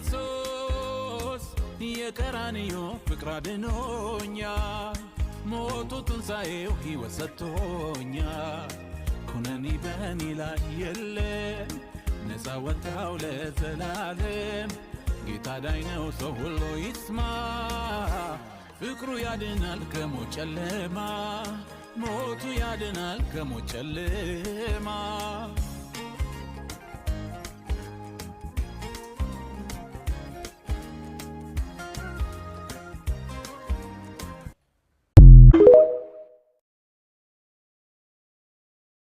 ኢየሱስ የቀራንዮ ፍቅር አድኖኛል ሞቱ ትንሣኤው ሕይወት ሰጥቶኛል ኩነኔ በኔ ላይ የለም ነፃ ወጣሁ ለዘላለም ጌታ ዳኝ ነው ሰው ሁሉ ይስማ ፍቅሩ ያድናል ከሞት ጨለማ ሞቱ ያድናል ከሞት ጨለማ